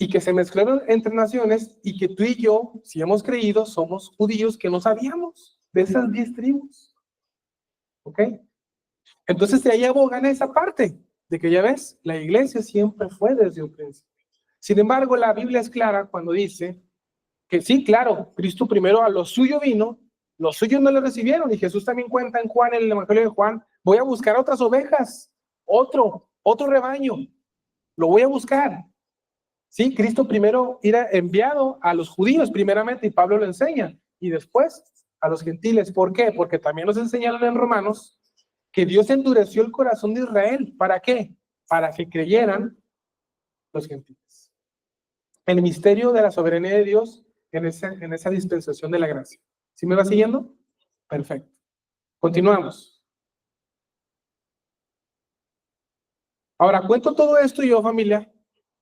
y que se mezclaron entre naciones, y que tú y yo, si hemos creído, somos judíos que no sabíamos de esas 10 tribus. ¿Ok? Entonces de ahí abogan esa parte de que, ya ves, la iglesia siempre fue desde un principio. Sin embargo, la Biblia es clara cuando dice que sí, claro, Cristo primero a lo suyo vino, los suyos no le recibieron, y Jesús también cuenta en Juan, en el Evangelio de Juan: voy a buscar otras ovejas, otro rebaño, lo voy a buscar. Sí, Cristo primero era enviado a los judíos primeramente, y Pablo lo enseña, y después a los gentiles. ¿Por qué? Porque también nos enseñaron en Romanos que Dios endureció el corazón de Israel. ¿Para qué? Para que creyeran los gentiles. El misterio de la soberanía de Dios en esa dispensación de la gracia. ¿Sí me va siguiendo? Perfecto. Continuamos. Ahora, cuento todo esto yo, familia,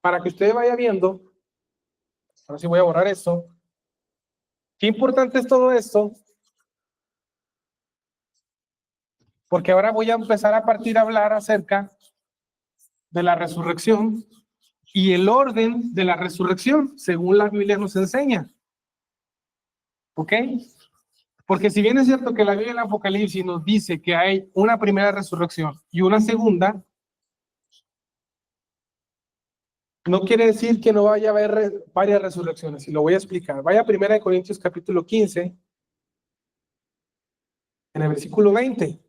para que usted vaya viendo. Ahora sí voy a borrar esto. Qué importante es todo esto, porque ahora voy a empezar a partir a hablar acerca de la resurrección y el orden de la resurrección, según la Biblia nos enseña. ¿Ok? Porque si bien es cierto que la Biblia en Apocalipsis nos dice que hay una primera resurrección y una segunda, no quiere decir que no vaya a haber varias resurrecciones, y lo voy a explicar. Vaya a 1 Corintios capítulo 15, en el versículo 20.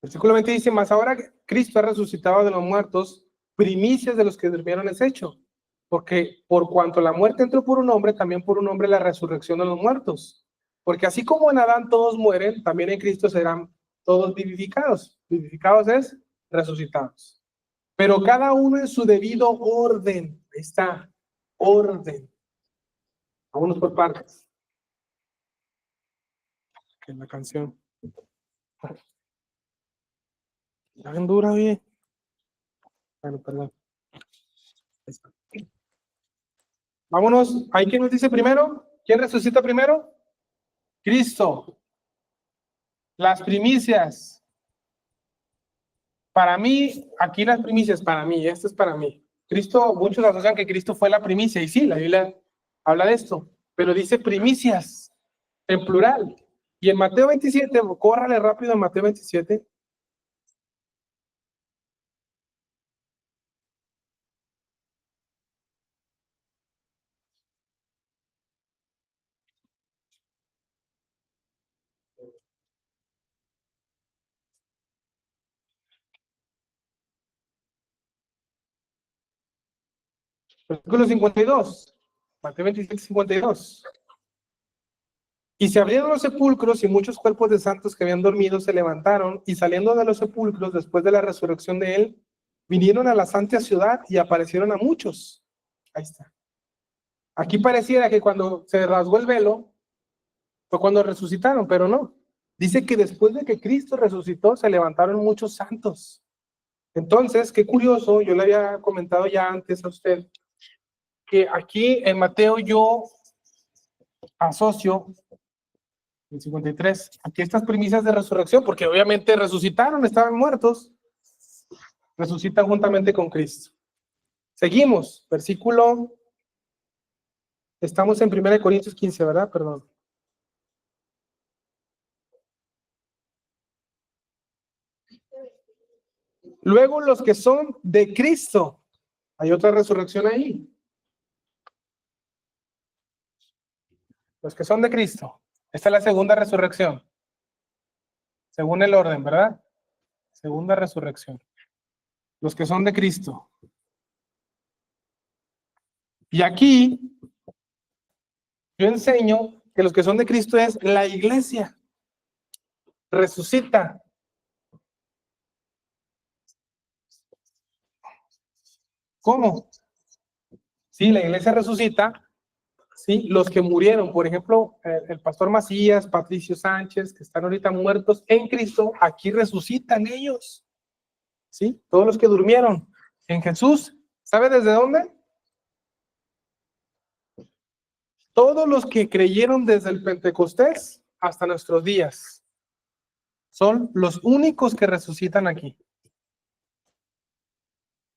Versículo 20 dice: mas ahora Cristo ha resucitado de los muertos, primicias de los que durmieron es hecho. Porque por cuanto la muerte entró por un hombre, también por un hombre la resurrección de los muertos. Porque así como en Adán todos mueren, también en Cristo serán todos vivificados. Vivificados es resucitados. Pero cada uno en su debido orden. Ahí está, orden. Vámonos por partes. Que la canción. La dura, bien. Bueno, perdón. Vámonos. ¿Ahí quién nos dice primero? ¿Quién resucita primero? Cristo. Las primicias. Para mí, aquí las primicias, para mí, esto es para mí. Cristo, muchos asocian que Cristo fue la primicia, y sí, la Biblia habla de esto, pero dice primicias, en plural. Y en Mateo 27, córrale rápido en Mateo 27. Versículo 52. Mateo 27, 52. Y se abrieron los sepulcros y muchos cuerpos de santos que habían dormido se levantaron y saliendo de los sepulcros después de la resurrección de él, vinieron a la santa ciudad y aparecieron a muchos. Ahí está. Aquí pareciera que cuando se rasgó el velo fue cuando resucitaron, pero no. Dice que después de que Cristo resucitó se levantaron muchos santos. Entonces, qué curioso, yo le había comentado ya antes a usted que aquí en Mateo yo asocio en 53, aquí estas primicias de resurrección, porque obviamente resucitaron, estaban muertos, resucitan juntamente con Cristo. Seguimos, versículo, estamos en 1 Corintios 15, ¿verdad? Perdón. Luego los que son de Cristo, hay otra resurrección ahí. Los que son de Cristo, esta es la segunda resurrección, según el orden, ¿verdad? Segunda resurrección. Los que son de Cristo. Y aquí yo enseño que los que son de Cristo es la iglesia. Resucita. ¿Cómo? Sí, la iglesia resucita. Sí, los que murieron, por ejemplo, el pastor Macías, Patricio Sánchez, que están ahorita muertos en Cristo, aquí resucitan ellos. Sí, todos los que durmieron en Jesús. ¿Sabe desde dónde? Todos los que creyeron desde el Pentecostés hasta nuestros días son los únicos que resucitan aquí.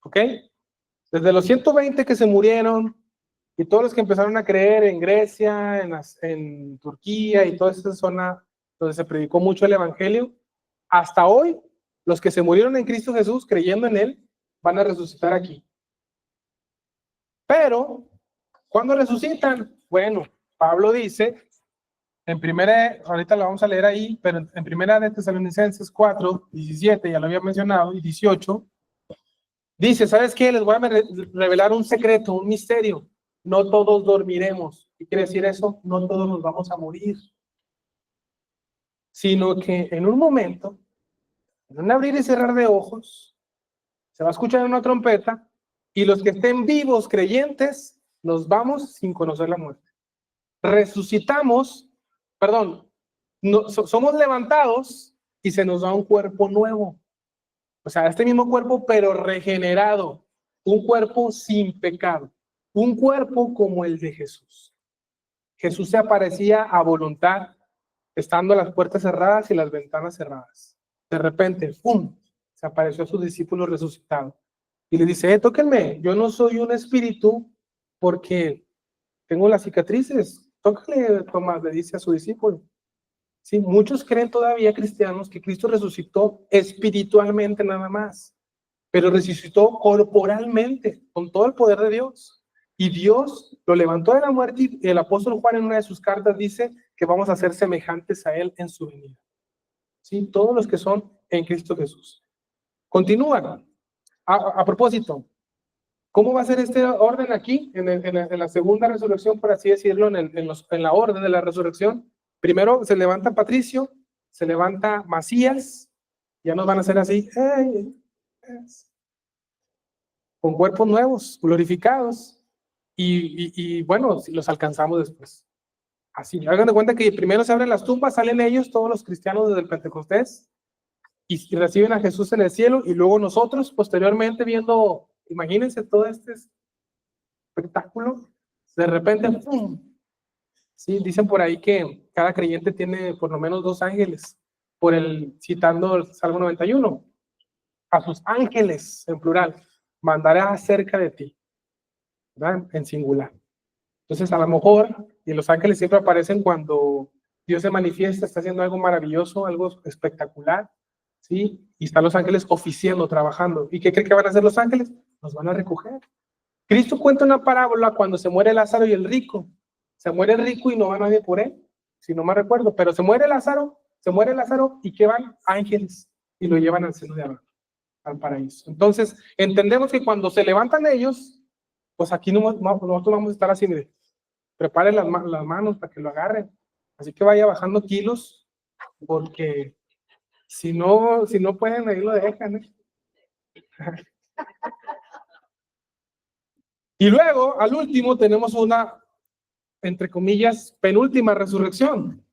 ¿Ok? Desde los 120 que se murieron y todos los que empezaron a creer en Grecia, en Turquía y toda esa zona donde se predicó mucho el evangelio, hasta hoy, los que se murieron en Cristo Jesús creyendo en él van a resucitar aquí. Pero, ¿cuándo resucitan? Bueno, Pablo dice En primera, ahorita lo vamos a leer ahí, pero en primera de Tesalonicenses 4, 17, ya lo había mencionado, y 18, dice, ¿sabes qué? Les voy a revelar un secreto, un misterio. No todos dormiremos. ¿Qué quiere decir eso? No todos nos vamos a morir. Sino que en un momento, en un abrir y cerrar de ojos, se va a escuchar una trompeta y los que estén vivos, creyentes, nos vamos sin conocer la muerte. Resucitamos, perdón, no, somos levantados y se nos da un cuerpo nuevo. O sea, este mismo cuerpo, pero regenerado. Un cuerpo sin pecado. Un cuerpo como el de Jesús. Jesús se aparecía a voluntad, estando las puertas cerradas y las ventanas cerradas. De repente, ¡pum!, se apareció a sus discípulos resucitados. Y le dice, tóquenme, yo no soy un espíritu porque tengo las cicatrices. Tócale, Tomás, le dice a su discípulo. Sí, muchos creen todavía, cristianos, que Cristo resucitó espiritualmente nada más, pero resucitó corporalmente, con todo el poder de Dios. Y Dios lo levantó de la muerte y el apóstol Juan en una de sus cartas dice que vamos a ser semejantes a Él en su venida. ¿Sí? Todos los que son en Cristo Jesús. Continúan. A propósito, ¿cómo va a ser este orden aquí? En la segunda resurrección, por así decirlo, en la orden de la resurrección. Primero se levanta Patricio, se levanta Macías, ya nos van a hacer así, con cuerpos nuevos, glorificados, y bueno, si los alcanzamos después. Así, hagan de cuenta que primero se abren las tumbas, salen ellos, todos los cristianos desde el Pentecostés, y reciben a Jesús en el cielo, y luego nosotros, posteriormente, viendo, imagínense todo este espectáculo, de repente, ¡pum! Sí, dicen por ahí que cada creyente tiene por lo menos 2 ángeles, citando el Salmo 91, a sus ángeles, en plural, mandará cerca de ti, ¿verdad? En singular. Entonces, a lo mejor, y los ángeles siempre aparecen cuando Dios se manifiesta, está haciendo algo maravilloso, algo espectacular, ¿sí? Y están los ángeles oficiando, trabajando. ¿Y qué creen que van a hacer los ángeles? Nos van a recoger. Cristo cuenta una parábola cuando se muere Lázaro y el rico. Se muere el rico y no va nadie por él, si no me recuerdo, pero se muere Lázaro y ¿qué van? Ángeles, y lo llevan al seno de Abraham, al paraíso. Entonces, entendemos que cuando se levantan ellos, pues aquí nosotros vamos a estar así, mire, preparen las manos para que lo agarren. Así que vaya bajando kilos, porque si no pueden, ahí lo dejan, ¿eh? Y luego, al último, tenemos una, entre comillas, penúltima resurrección.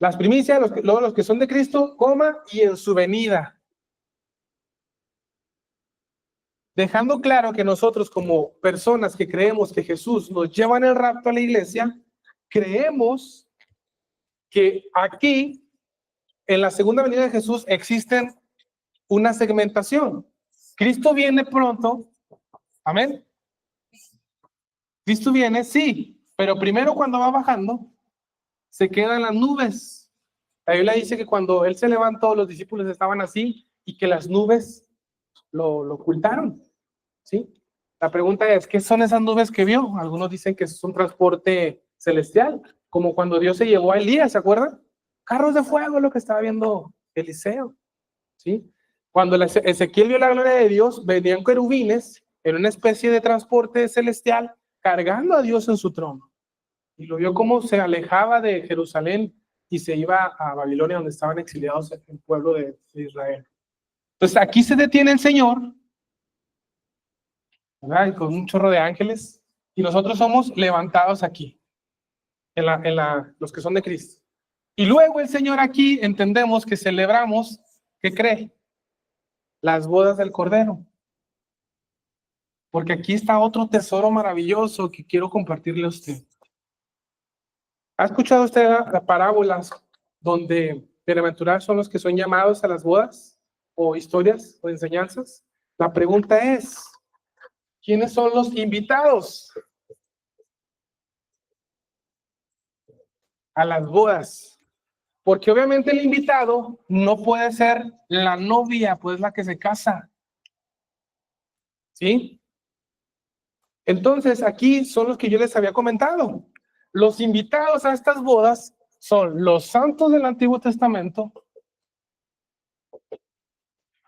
Las primicias, luego los que son de Cristo, y en su venida. Dejando claro que nosotros, como personas que creemos que Jesús nos lleva en el rapto a la iglesia, creemos que aquí, en la segunda venida de Jesús, existen una segmentación. Cristo viene pronto, amén. Cristo viene, sí, pero primero cuando va bajando, se queda en las nubes. La Biblia dice que cuando Él se levantó, los discípulos estaban así y que las nubes lo ocultaron, ¿sí? La pregunta es, ¿qué son esas nubes que vio? Algunos dicen que es un transporte celestial, como cuando Dios se llevó a Elías, ¿se acuerdan? Carros de fuego, lo que estaba viendo Eliseo, ¿sí? Cuando Ezequiel vio la gloria de Dios, venían querubines en una especie de transporte celestial cargando a Dios en su trono. Y lo vio como se alejaba de Jerusalén y se iba a Babilonia, donde estaban exiliados el pueblo de Israel. Entonces aquí se detiene el Señor, ¿verdad? Con un chorro de ángeles, y nosotros somos levantados aquí, los que son de Cristo. Y luego el Señor aquí entendemos que celebramos, ¿qué cree? Las bodas del Cordero. Porque aquí está otro tesoro maravilloso que quiero compartirle a usted. ¿Ha escuchado usted las parábolas donde bienaventurados son los que son llamados a las bodas? ¿O historias o enseñanzas? La pregunta es, ¿quiénes son los invitados a las bodas? Porque obviamente el invitado no puede ser la novia, pues la que se casa. ¿Sí? Entonces aquí son los que yo les había comentado. los invitados a estas bodas son los santos del Antiguo Testamento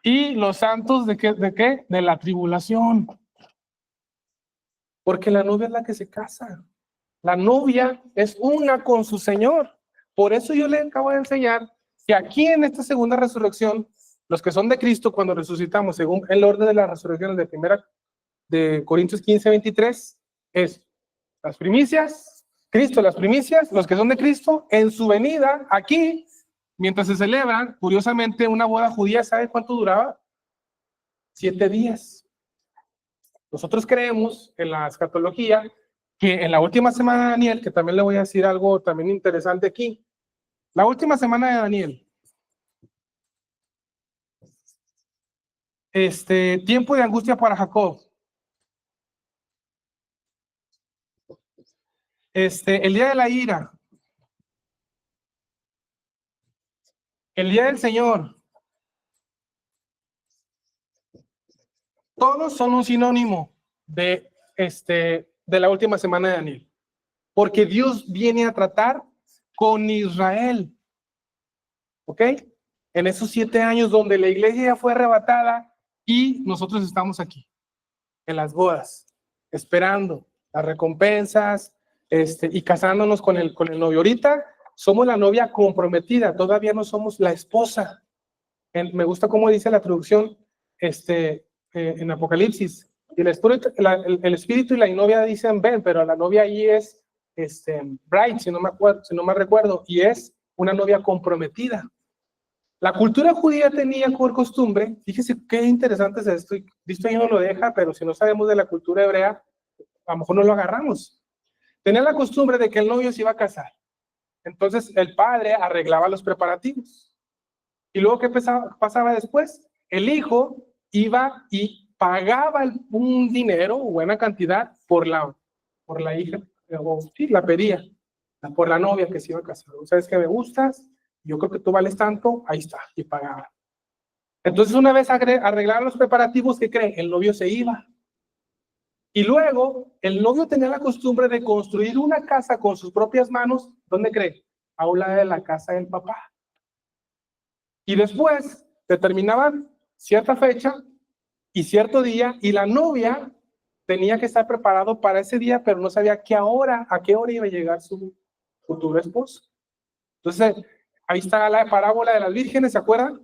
y los santos ¿de qué? De la tribulación. Porque la novia es la que se casa. La novia es una con su Señor. Por eso yo le acabo de enseñar que aquí en esta segunda resurrección, los que son de Cristo cuando resucitamos, según el orden de las resurrecciones de primera de Corintios 15:23, es las primicias, Cristo, las primicias, los que son de Cristo, en su venida aquí, mientras se celebran, curiosamente, una boda judía, ¿sabe cuánto duraba? 7 días. Nosotros creemos en la escatología que en la última semana de Daniel, que también le voy a decir algo también interesante aquí, la última semana de Daniel, tiempo de angustia para Jacob, el día de la ira, el día del Señor, todos son un sinónimo de la última semana de Daniel, porque Dios viene a tratar con Israel, ¿ok? En esos 7 años donde la iglesia ya fue arrebatada y nosotros estamos aquí, en las bodas, esperando las recompensas, y casándonos con el novio. Ahorita somos la novia comprometida, todavía no somos la esposa. Me gusta cómo dice la traducción en Apocalipsis. El espíritu y la novia dicen ven, pero la novia ahí es bride, si no me recuerdo, y es una novia comprometida. La cultura judía tenía por costumbre, fíjese qué interesante es esto, y Cristo ahí no lo deja, pero si no sabemos de la cultura hebrea, a lo mejor no lo agarramos. Tenía la costumbre de que el novio se iba a casar. Entonces el padre arreglaba los preparativos. Y luego, ¿qué pasaba después? El hijo iba y pagaba un dinero, buena cantidad, por la hija, o sí, la pedía, por la novia que se iba a casar. ¿Sabes que me gustas? Yo creo que tú vales tanto, ahí está, y pagaba. Entonces, una vez arreglaron los preparativos, ¿qué creen? El novio se iba. Y luego, el novio tenía la costumbre de construir una casa con sus propias manos. ¿Dónde cree? A un lado de la casa del papá. Y después determinaban cierta fecha y cierto día, y la novia tenía que estar preparado para ese día, pero no sabía a qué hora iba a llegar su futuro esposo. Entonces, ahí está la parábola de las vírgenes, ¿se acuerdan?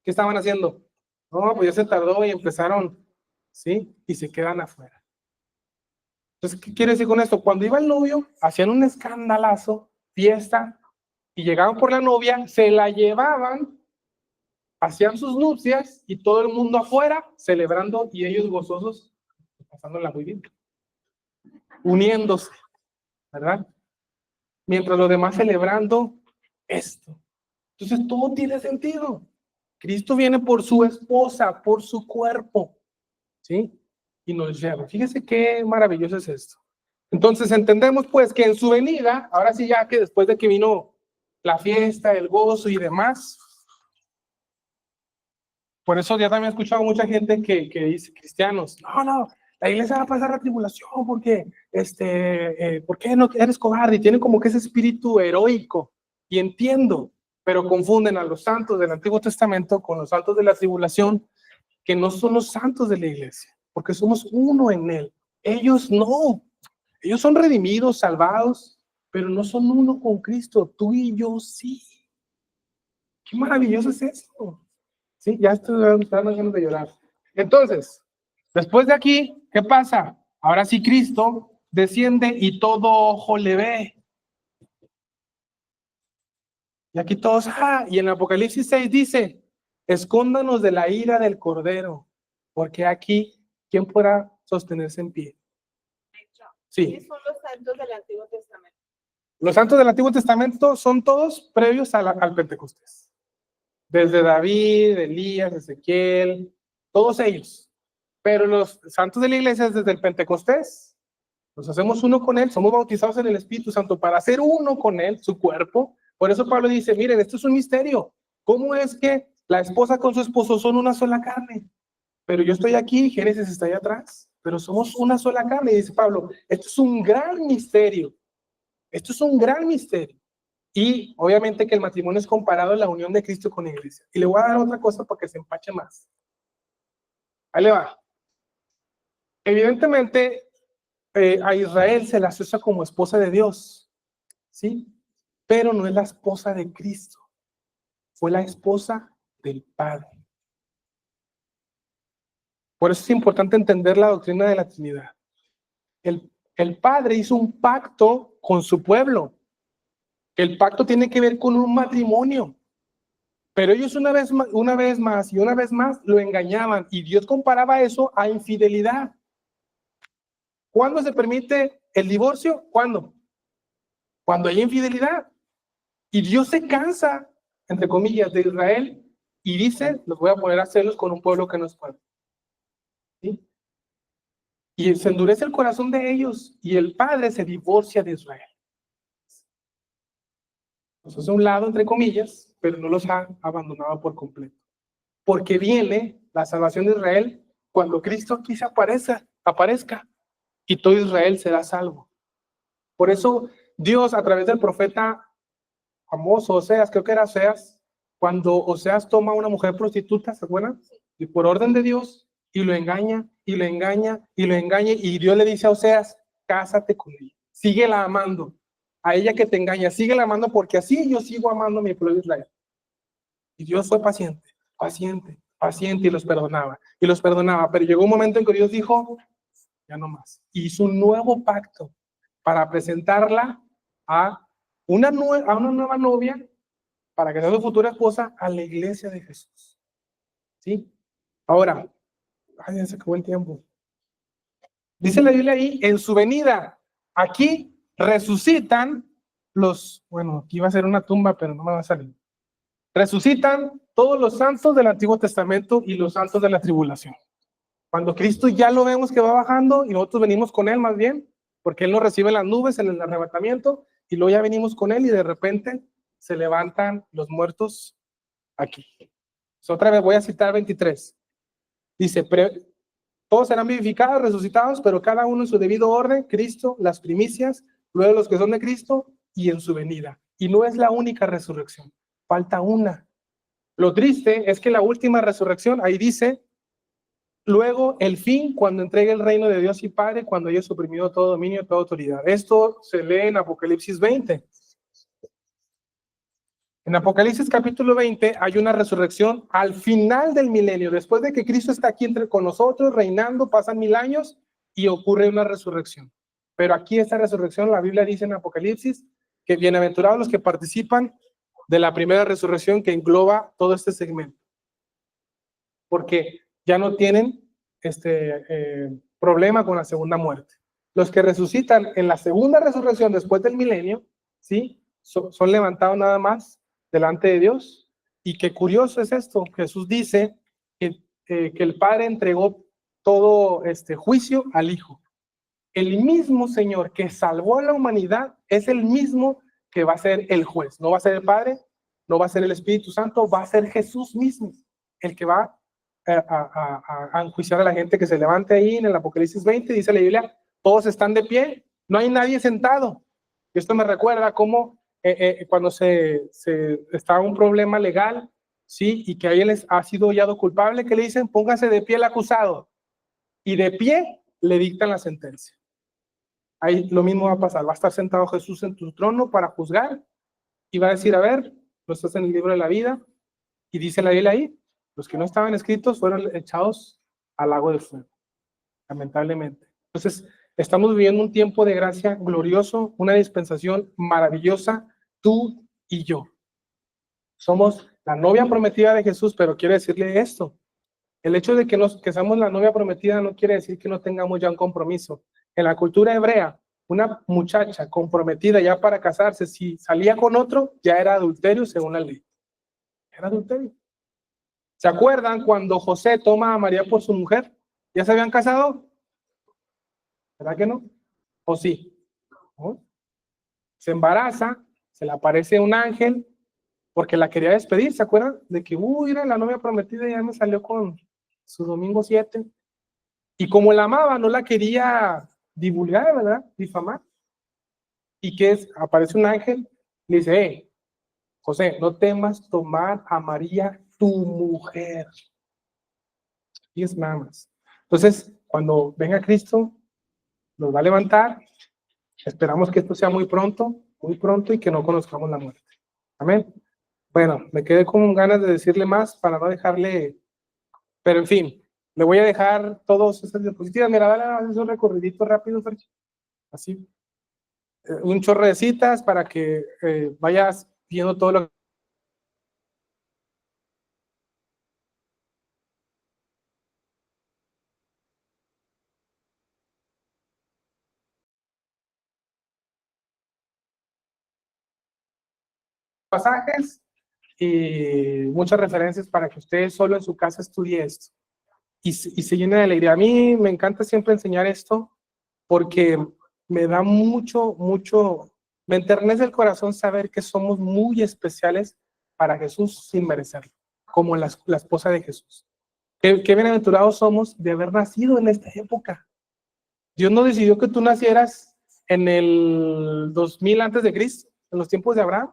¿Qué estaban haciendo? No, pues ya se tardó y empezaron, ¿sí? Y se quedan afuera. Entonces, ¿qué quiere decir con esto? Cuando iba el novio, hacían un escandalazo, fiesta, y llegaban por la novia, se la llevaban, hacían sus nupcias, y todo el mundo afuera, celebrando, y ellos gozosos, pasándola muy bien, uniéndose, ¿verdad? Mientras los demás celebrando esto. Entonces, todo tiene sentido. Cristo viene por su esposa, por su cuerpo, ¿sí? Y nos lleva. Fíjese qué maravilloso es esto. Entonces entendemos pues que en su venida, ahora sí ya que después de que vino la fiesta, el gozo y demás, por eso ya también he escuchado mucha gente que dice, cristianos, no, la iglesia va a pasar la tribulación porque, ¿por qué no eres cobarde? Y tienen como que ese espíritu heroico, y entiendo, pero confunden a los santos del Antiguo Testamento con los santos de la tribulación, que no son los santos de la iglesia, porque somos uno en él. Ellos no. Ellos son redimidos, salvados, pero no son uno con Cristo. Tú y yo sí. Qué maravilloso es eso. Sí, ya estoy ganas de llorar. Entonces, después de aquí, ¿qué pasa? Ahora sí Cristo desciende y todo ojo le ve. Y aquí todos, y en Apocalipsis 6 dice, escóndanos de la ira del Cordero, porque aquí, ¿quién podrá sostenerse en pie? Sí. ¿Quiénes son los santos del Antiguo Testamento? Los santos del Antiguo Testamento son todos previos al Pentecostés. Desde David, Elías, Ezequiel, todos ellos. Pero los santos de la iglesia es desde el Pentecostés. Nos hacemos uno con él, somos bautizados en el Espíritu Santo para hacer uno con él, su cuerpo. Por eso Pablo dice, miren, esto es un misterio. ¿Cómo es que la esposa con su esposo son una sola carne? Pero yo estoy aquí, Génesis está allá atrás, pero somos una sola carne. Y dice Pablo, esto es un gran misterio. Esto es un gran misterio. Y obviamente que el matrimonio es comparado a la unión de Cristo con la iglesia. Y le voy a dar otra cosa para que se empache más. Ahí le va. Evidentemente, a Israel se la asocia como esposa de Dios, ¿sí? Pero no es la esposa de Cristo. Fue la esposa del Padre. Por eso es importante entender la doctrina de la Trinidad. El Padre hizo un pacto con su pueblo. El pacto tiene que ver con un matrimonio. Pero ellos una vez más y una vez más lo engañaban. Y Dios comparaba eso a infidelidad. ¿Cuándo se permite el divorcio? ¿Cuándo? Cuando hay infidelidad. Y Dios se cansa, entre comillas, de Israel y dice, los voy a poner a celos con un pueblo que no es pueblo. ¿Sí? Y se endurece el corazón de ellos y el Padre se divorcia de Israel. Los hace a un lado, entre comillas, pero no los ha abandonado por completo. Porque viene la salvación de Israel cuando Cristo aquí se aparezca y todo Israel será salvo. Por eso Dios, a través del profeta famoso Oseas, creo que era Oseas, cuando Oseas toma a una mujer prostituta, ¿se acuerdan? Y por orden de Dios, y lo engaña, y lo engaña, y lo engaña, y Dios le dice a Oseas, cásate con ella, síguela amando, a ella que te engaña, síguela amando, porque así yo sigo amando a mi pueblo de Israel. Y Dios fue paciente, paciente, paciente, y los perdonaba, pero llegó un momento en que Dios dijo, ya no más, y hizo un nuevo pacto para presentarla a una nueva novia para que sea su futura esposa a la iglesia de Jesús. ¿Sí? Ahora, ay, ya se acabó el tiempo. Dice la Biblia ahí, en su venida, aquí resucitan bueno, aquí va a ser una tumba, pero no me va a salir. Resucitan todos los santos del Antiguo Testamento y los santos de la tribulación. Cuando Cristo ya lo vemos que va bajando y nosotros venimos con él más bien, porque él nos recibe en las nubes en el arrebatamiento y luego ya venimos con él y de repente se levantan los muertos aquí. Otra vez voy a citar 23. Dice, todos serán vivificados, resucitados, pero cada uno en su debido orden, Cristo, las primicias, luego los que son de Cristo y en su venida. Y no es la única resurrección, falta una. Lo triste es que la última resurrección, ahí dice, luego el fin, cuando entregue el reino de Dios y Padre, cuando haya suprimido todo dominio, toda autoridad. Esto se lee en Apocalipsis 20. En Apocalipsis capítulo 20 hay una resurrección al final del milenio, después de que Cristo está aquí con nosotros, reinando, pasan 1000 años y ocurre una resurrección. Pero aquí esta resurrección, la Biblia dice en Apocalipsis que bienaventurados los que participan de la primera resurrección que engloba todo este segmento. Porque ya no tienen problema con la segunda muerte. Los que resucitan en la segunda resurrección después del milenio, ¿sí? Son levantados nada más delante de Dios. Y qué curioso es esto. Jesús dice que el Padre entregó todo juicio al Hijo. El mismo Señor que salvó a la humanidad es el mismo que va a ser el juez. No va a ser el Padre, no va a ser el Espíritu Santo, va a ser Jesús mismo el que va a enjuiciar a la gente que se levante ahí en el Apocalipsis 20. Dice la Biblia, todos están de pie, no hay nadie sentado. Y esto me recuerda cómo cuando está un problema legal, ¿sí? Y que ahí les ha sido hallado culpable, que le dicen, póngase de pie el acusado. Y de pie le dictan la sentencia. Ahí lo mismo va a pasar, va a estar sentado Jesús en tu trono para juzgar y va a decir, a ver, no estás en el libro de la vida, y dice la Biblia ahí, los que no estaban escritos fueron echados al lago de fuego, lamentablemente. Entonces, estamos viviendo un tiempo de gracia glorioso, una dispensación maravillosa, tú y yo. Somos la novia prometida de Jesús, pero quiero decirle esto, el hecho de que seamos la novia prometida no quiere decir que no tengamos ya un compromiso. En la cultura hebrea, una muchacha comprometida ya para casarse, si salía con otro, ya era adulterio según la ley. Era adulterio. ¿Se acuerdan cuando José toma a María por su mujer? ¿Ya se habían casado? ¿Verdad que no? ¿O sí? ¿No? Se embaraza, se le aparece un ángel porque la quería despedir. ¿Se acuerdan? De que, era la novia prometida y ya me salió con su domingo 7. Y como la amaba, no la quería divulgar, ¿verdad? Difamar. ¿Y qué es? Aparece un ángel, le dice, José, no temas tomar a María, tu mujer. Y es nada más. Entonces, cuando venga Cristo, nos va a levantar. Esperamos que esto sea muy pronto y que no conozcamos la muerte. Amén. Bueno, me quedé con ganas de decirle más para no dejarle, pero en fin, le voy a dejar todos estas diapositivas. Mira, dale un recorridito rápido, Ferchi. Así. Un chorro de citas para que vayas viendo todo lo pasajes y muchas referencias para que usted solo en su casa estudie esto y se llene de alegría. A mí me encanta siempre enseñar esto porque me da me enternece el corazón saber que somos muy especiales para Jesús sin merecerlo, como la esposa de Jesús. Qué bienaventurados somos de haber nacido en esta época. Dios no decidió que tú nacieras en el 2000 antes de Cristo, en los tiempos de Abraham.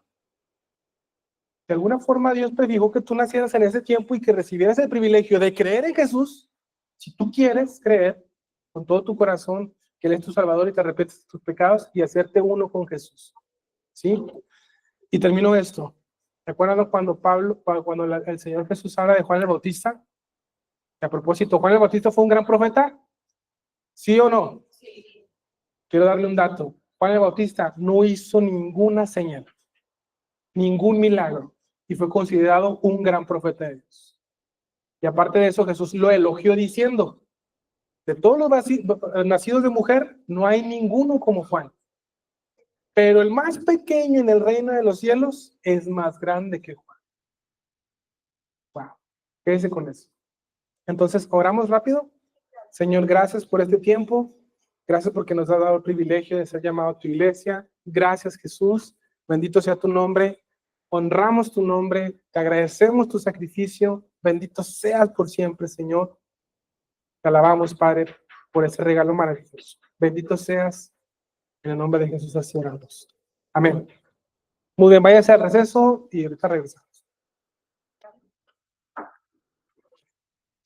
De alguna forma Dios prefirió que tú nacieras en ese tiempo y que recibieras el privilegio de creer en Jesús, si tú quieres creer con todo tu corazón que Él es tu Salvador y te arrepientes de tus pecados y hacerte uno con Jesús. ¿Sí? Y termino esto. ¿Recuerdan cuando el Señor Jesús habla de Juan el Bautista? A propósito, ¿Juan el Bautista fue un gran profeta? ¿Sí o no? Sí. Quiero darle un dato. Juan el Bautista no hizo ninguna señal, ningún milagro, y fue considerado un gran profeta de Dios. Y aparte de eso, Jesús lo elogió diciendo, de todos los nacidos de mujer, no hay ninguno como Juan. Pero el más pequeño en el reino de los cielos es más grande que Juan. Wow, quédese con eso. Entonces, oramos rápido. Señor, gracias por este tiempo. Gracias porque nos has dado el privilegio de ser llamado a tu iglesia. Gracias, Jesús. Bendito sea tu nombre. Honramos tu nombre. Te agradecemos tu sacrificio. Bendito seas por siempre, Señor. Te alabamos, Padre, por ese regalo maravilloso. Bendito seas. En el nombre de Jesús así oramos. Amén. Muy bien, váyase al receso y ahorita regresamos.